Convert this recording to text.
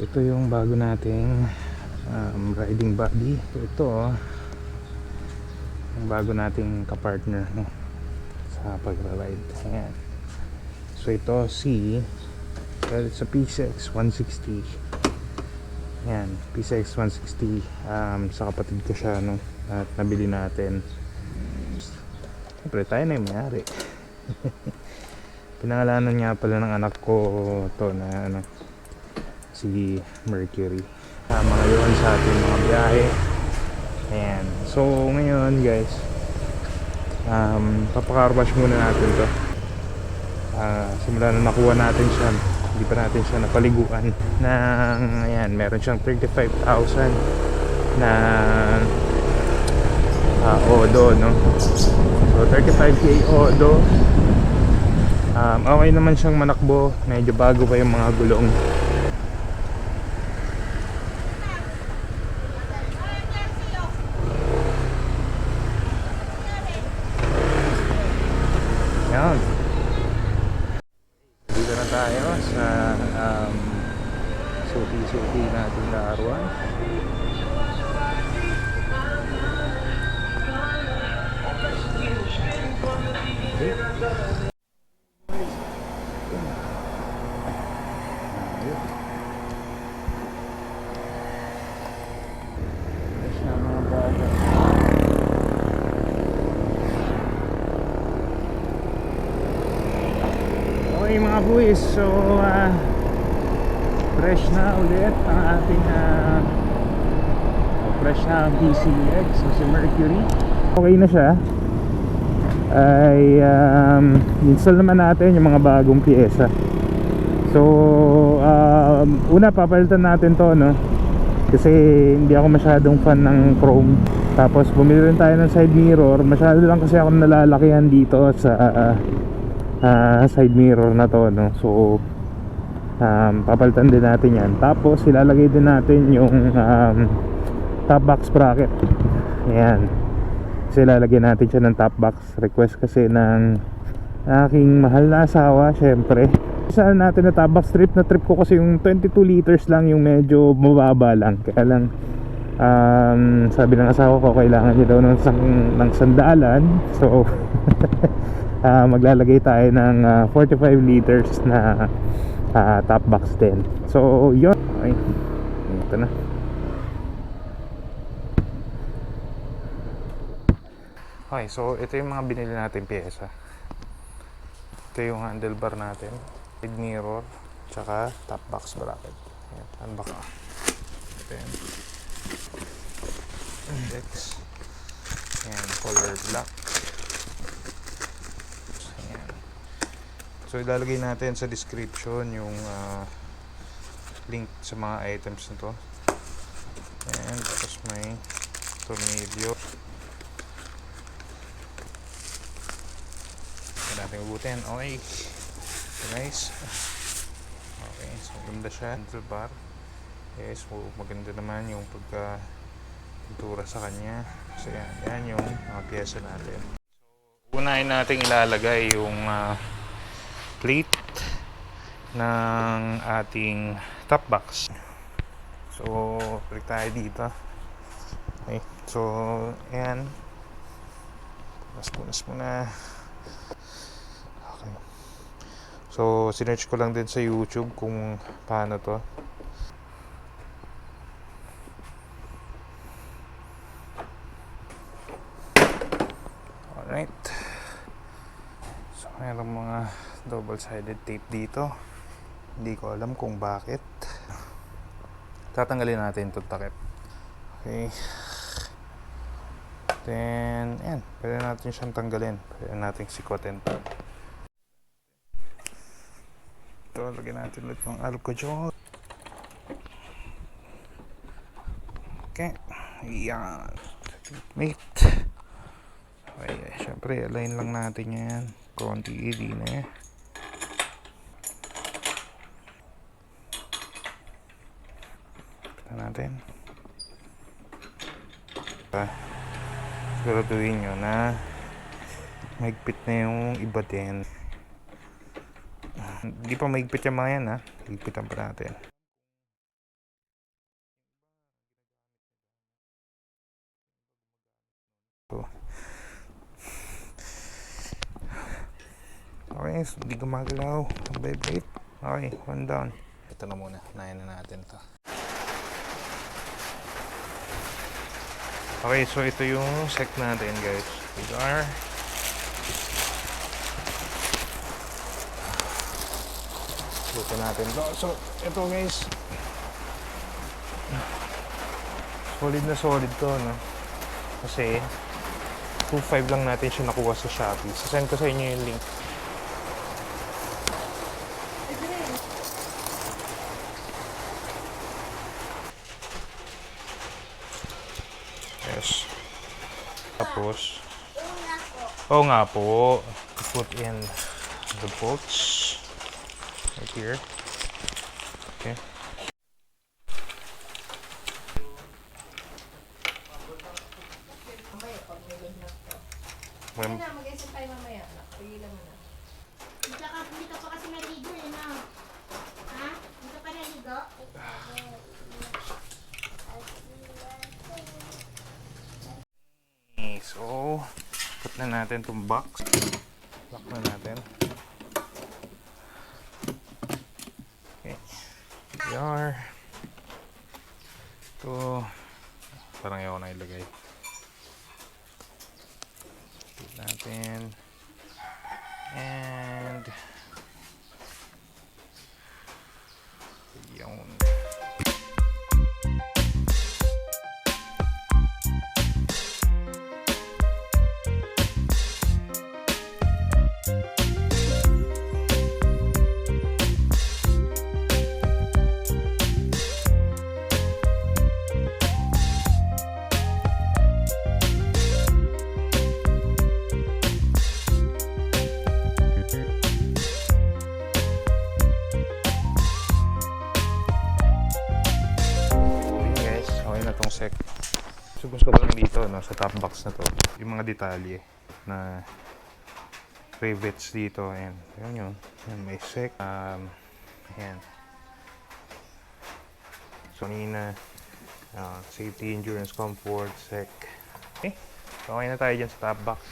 ito yung bago nating riding body. Ito yung bago nating kapartner, no, sa pagra-ride. Ayan. So ito it's a PCX 160. Ayan, PCX 160. Sa kapatid ko siya, no, at nabili natin. Siyempre tayo na yung mayari. Pinangalanan nga pala ng anak ko to na si Mercury. Mga yun sa ating mga biyahe. Ayan. So ngayon guys, papakarwash muna natin to. Simula na nakuha natin siya, hindi pa natin siya napaliguan ng, ayan, meron siyang 35,000 na odo, no. So 35k odo. Okay naman siyang manakbo. Medyo bago pa yung mga gulong. Yan. Dito na tayo sa suki-suki natin laruan. Okay. Okay mga buwis, so fresh na ulit ang ating fresh na ang PCX, so si Mercury. Okay na siya. Ay install naman natin yung mga bagong piyesa. So una papalitan natin to, no, kasi hindi ako masyadong fan ng chrome. Tapos bumili rin tayo ng side mirror. Masyado lang kasi ako nalalakihan dito sa side mirror na to, no. So papalitan din natin yan. Tapos ilalagay din natin yung top box bracket. Ayan, kasi ilalagay natin siya ng top box. Request kasi ng aking mahal na asawa, syempre. Isa natin na top box trip. Na trip ko kasi yung 22 liters lang, yung medyo mababa lang. Kaya lang sabi ng asawa ko kailangan niya daw ng sandalan. So maglalagay tayo ng 45 liters na top box din. So yun. Okay, ito na. Okay, so ito yung mga binili natin pyesa. Ito yung handlebar natin, side mirror, tsaka top box bracket. Ayan, unbox ka. Ito yan. Index. Ayan, color black. Ayan. So ilalagay natin sa description yung link sa mga items na to. Ayan, tapos may tornilyo. Natin ubutin. Okay, nice. Okay, so maganda siya. Handlebar. Yes, so maganda naman yung pagka pintura sa kanya. So yan yung mga pyesa natin. So unahin natin ilalagay yung plate ng ating top box. So balik tayo dito. Okay, so ayan, punas muna. Okay. So sinearch ko lang din sa YouTube kung paano to. Alright. So mayroong mga double-sided tape dito. Hindi ko alam kung bakit. Tatanggalin natin itong takip. Okay. Then, ayan. Pwede natin siyang tanggalin. Pwede natin sikotin. Ito, lagyan natin ulit ng alcohol. Okay. Ayan. Mate. Okay. Siyempre, align lang natin yan. Konti, di na eh. Ito natin. Siguraduhin nyo na mahigpit na yung iba din. Hindi pa mahigpit yung mga yan, ha. Higpitan pa natin. Okay, so hindi gumagalaw. Vibrate. Okay, one down. Ito na muna. Nayan na natin to. Okay, so ito yung sec natin, guys. We are luto natin to. So, ito guys, solid to, no? Kasi 2.5 lang natin siya nakuha sa Shopee. Sasend ko sa inyo yung link. Yes. Tapos, oo nga po, put in the bolts right here. Okay. Kaya na, mag-isip tayo mamaya. Pigilan mo na. Tsaka hindi ka pa kasi naligo eh, no? Ha? Hindi ka pa naligo? Okay, so, put na natin itong box. Lock na natin. Okay. We are. Ito, parang ayaw ko na ilagay. Put natin. And, yun. Sec. So gusto ko lang dito, no, sa top box na to, yung mga detalye na rivets dito. Ayan, yun. Ayan, may sec. Ayan. Sonina, safety, endurance, comfort, sec. Okay. So, okay na tayo dyan sa top box.